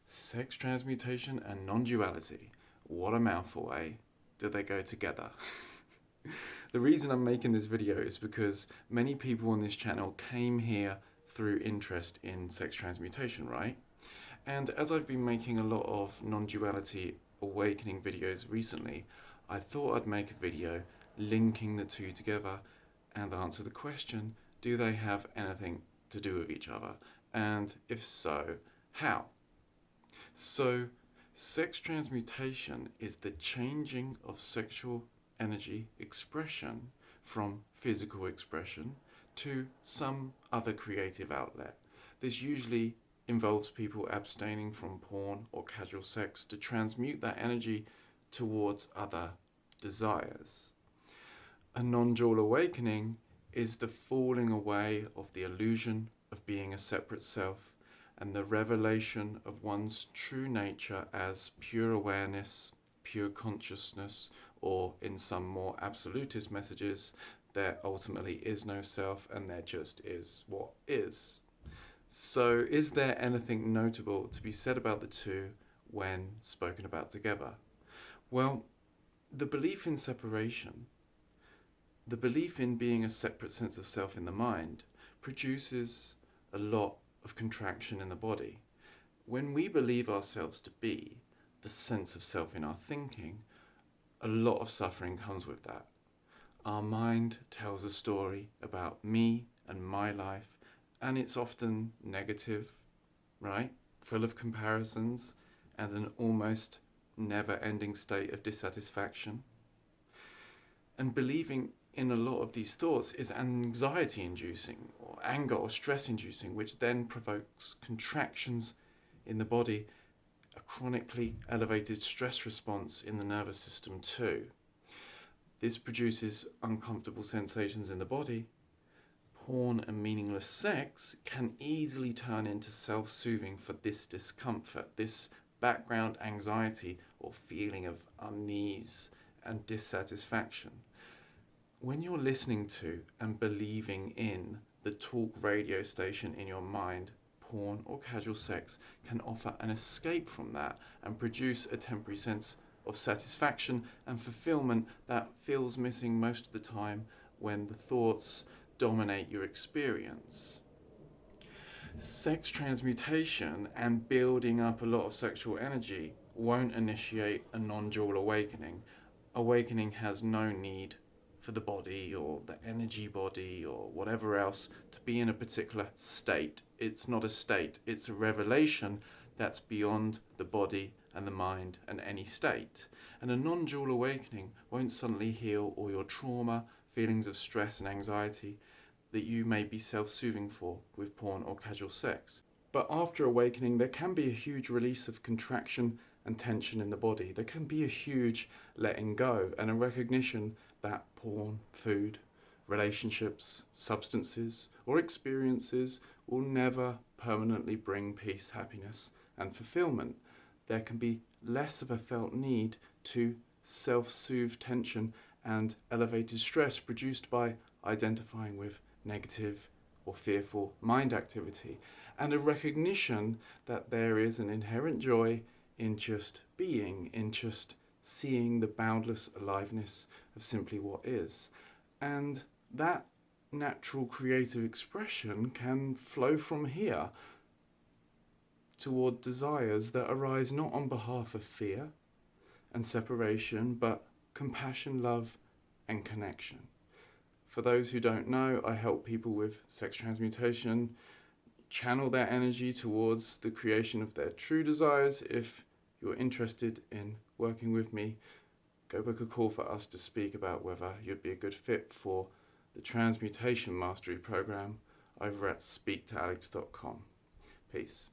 Sex transmutation and non-duality. What a mouthful, eh? Do they go together? The reason I'm making this video is because many people on this channel came here through interest in sex transmutation, right? And as I've been making a lot of non-duality awakening videos recently, I thought I'd make a video linking the two together and answer the question, do they have anything to do with each other? And if so, how? So, sex transmutation is the changing of sexual energy expression from physical expression to some other creative outlet. This usually involves people abstaining from porn or casual sex to transmute that energy towards other desires. A non-dual awakening is the falling away of the illusion of being a separate self and the revelation of one's true nature as pure awareness, pure consciousness, or in some more absolutist messages, there ultimately is no self and there just is what is. So is there anything notable to be said about the two when spoken about together? Well, the belief in separation, the belief in being a separate sense of self in the mind, produces a lot of contraction in the body. When we believe ourselves to be the sense of self in our thinking, a lot of suffering comes with that. Our mind tells a story about me and my life, and it's often negative, right? Full of comparisons and an almost never-ending state of dissatisfaction. And believing in a lot of these thoughts is anxiety-inducing or anger or stress-inducing, which then provokes contractions in the body, a chronically elevated stress response in the nervous system too. This produces uncomfortable sensations in the body. Porn and meaningless sex can easily turn into self-soothing for this discomfort, this background anxiety or feeling of unease and dissatisfaction. When you're listening to and believing in the talk radio station in your mind, porn or casual sex can offer an escape from that and produce a temporary sense of satisfaction and fulfillment that feels missing most of the time when the thoughts dominate your experience. Sex transmutation and building up a lot of sexual energy won't initiate a non-dual awakening. Awakening has no need for the body or the energy body or whatever else to be in a particular state. It's not a state, it's a revelation that's beyond the body and the mind and any state. And a non-dual awakening won't suddenly heal all your trauma, feelings of stress and anxiety that you may be self-soothing for with porn or casual sex. But after awakening, there can be a huge release of contraction and tension in the body. There can be a huge letting go and a recognition that porn, food, relationships, substances, or experiences will never permanently bring peace, happiness, and fulfillment. There can be less of a felt need to self-soothe tension and elevated stress produced by identifying with negative or fearful mind activity, and a recognition that there is an inherent joy in just being, in just seeing the boundless aliveness of simply what is. And that natural creative expression can flow from here toward desires that arise not on behalf of fear and separation, but compassion, love, and connection. For those who don't know, I help people with sex transmutation channel their energy towards the creation of their true desires. If you're interested in working with me, go book a call for us to speak about whether you'd be a good fit for the Transmutation Mastery Program over at speaktoalex.com. Peace.